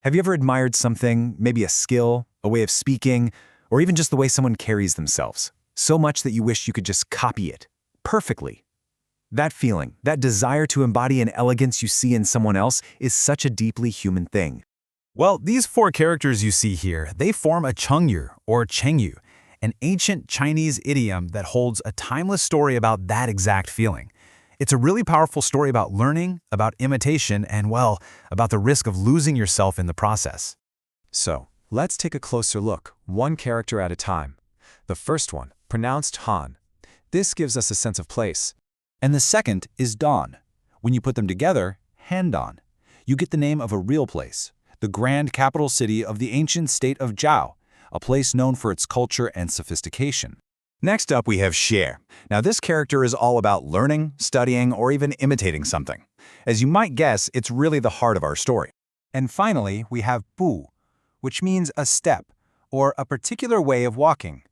Have you ever admired something, maybe a skill, a way of speaking, or even just the way someone carries themselves, so much that you wish you could just copy it perfectly? That feeling, that desire to embody an elegance you see in someone else is such a deeply human thing. Well, these four characters you see here, they form a Chengyu, or Chengyu, an ancient Chinese idiom that holds a timeless story about that exact feeling. It's a really powerful story about learning, about imitation, and, well, about the risk of losing yourself in the process. So, let's take a closer look, one character at a time. The first one, pronounced Han. This gives us a sense of place. And the second is Dan. When you put them together, Handan, you get the name of a real place, the grand capital city of the ancient state of Zhao, a place known for its culture and sophistication. Next up, we have Xie. Now, this character is all about learning, studying, or even imitating something. As you might guess, it's really the heart of our story. And finally, we have Bu, which means a step, or a particular way of walking.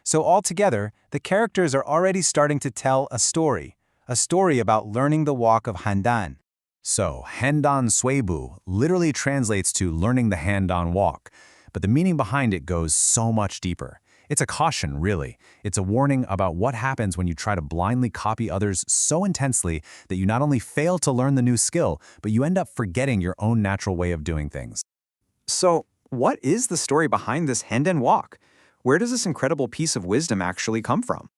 So altogether, the characters are already starting to tell a story about learning the walk of Handan. So, Handan Xuebu literally translates to learning the Handan walk, but the meaning behind it goes so much deeper. It's a caution, really. It's a warning about what happens when you try to blindly copy others so intensely that you not only fail to learn the new skill, but you end up forgetting your own natural way of doing things. So, what is the story behind this Handan walk? Where does this incredible piece of wisdom actually come from?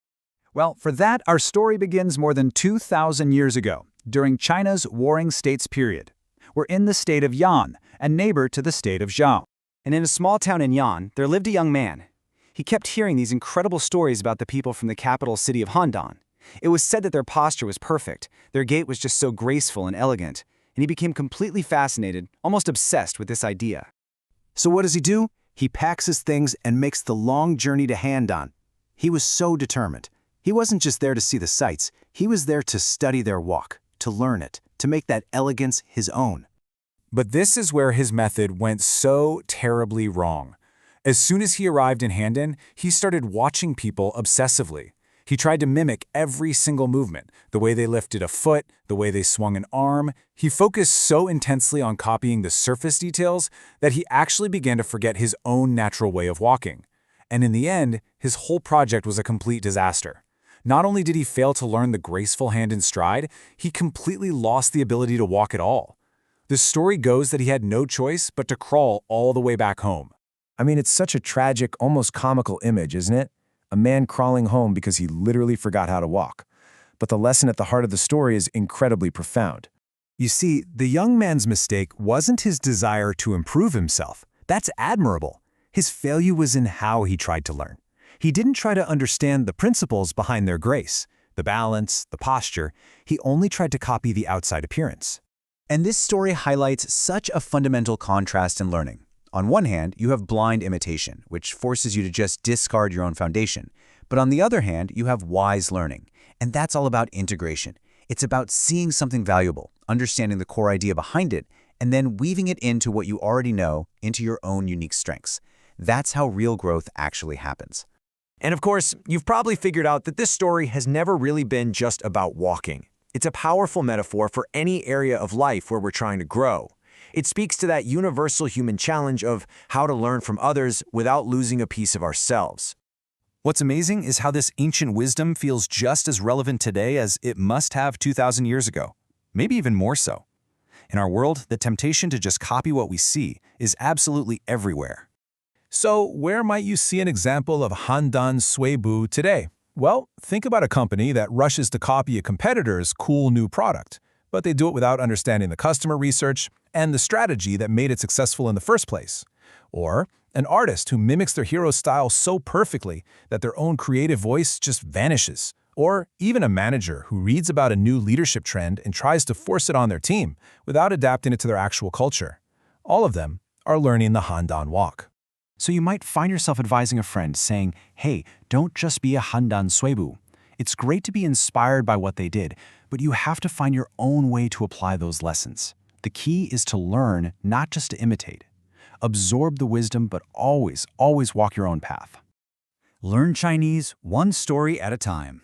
Well, for that, our story begins more than 2,000 years ago, during China's Warring States period. We're in the state of Yan, a neighbor to the state of Zhao. And in a small town in Yan, there lived a young man. He kept hearing these incredible stories about the people from the capital city of Handan. It was said that their posture was perfect, their gait was just so graceful and elegant, and he became completely fascinated, almost obsessed with this idea. So what does he do? He packs his things and makes the long journey to Handan. He was so determined. He wasn't just there to see the sights, he was there to study their walk, to learn it, to make that elegance his own. But this is where his method went so terribly wrong. As soon as he arrived in Handan, he started watching people obsessively. He tried to mimic every single movement, the way they lifted a foot, the way they swung an arm. He focused so intensely on copying the surface details that he actually began to forget his own natural way of walking. And in the end, his whole project was a complete disaster. Not only did he fail to learn the graceful hand in stride, he completely lost the ability to walk at all. The story goes that he had no choice but to crawl all the way back home. I mean, it's such a tragic, almost comical image, isn't it? A man crawling home because he literally forgot how to walk. But the lesson at the heart of the story is incredibly profound. You see, the young man's mistake wasn't his desire to improve himself. That's admirable. His failure was in how he tried to learn. He didn't try to understand the principles behind their grace, the balance, the posture. He only tried to copy the outside appearance. And this story highlights such a fundamental contrast in learning. On one hand, you have blind imitation, which forces you to just discard your own foundation. But on the other hand, you have wise learning. And that's all about integration. It's about seeing something valuable, understanding the core idea behind it, and then weaving it into what you already know, into your own unique strengths. That's how real growth actually happens. And of course, you've probably figured out that this story has never really been just about walking. It's a powerful metaphor for any area of life where we're trying to grow. It speaks to that universal human challenge of how to learn from others without losing a piece of ourselves. What's amazing is how this ancient wisdom feels just as relevant today as it must have 2,000 years ago, maybe even more so. In our world, the temptation to just copy what we see is absolutely everywhere. So, where might you see an example of Handan Xuebu today? Well, think about a company that rushes to copy a competitor's cool new product, but they do it without understanding the customer research and the strategy that made it successful in the first place. Or an artist who mimics their hero's style so perfectly that their own creative voice just vanishes. Or even a manager who reads about a new leadership trend and tries to force it on their team without adapting it to their actual culture. All of them are learning the Handan walk. So you might find yourself advising a friend saying, hey, don't just be a Handan Xuebu. It's great to be inspired by what they did, but you have to find your own way to apply those lessons. The key is to learn, not just to imitate. Absorb the wisdom, but always walk your own path. Learn Chinese one story at a time.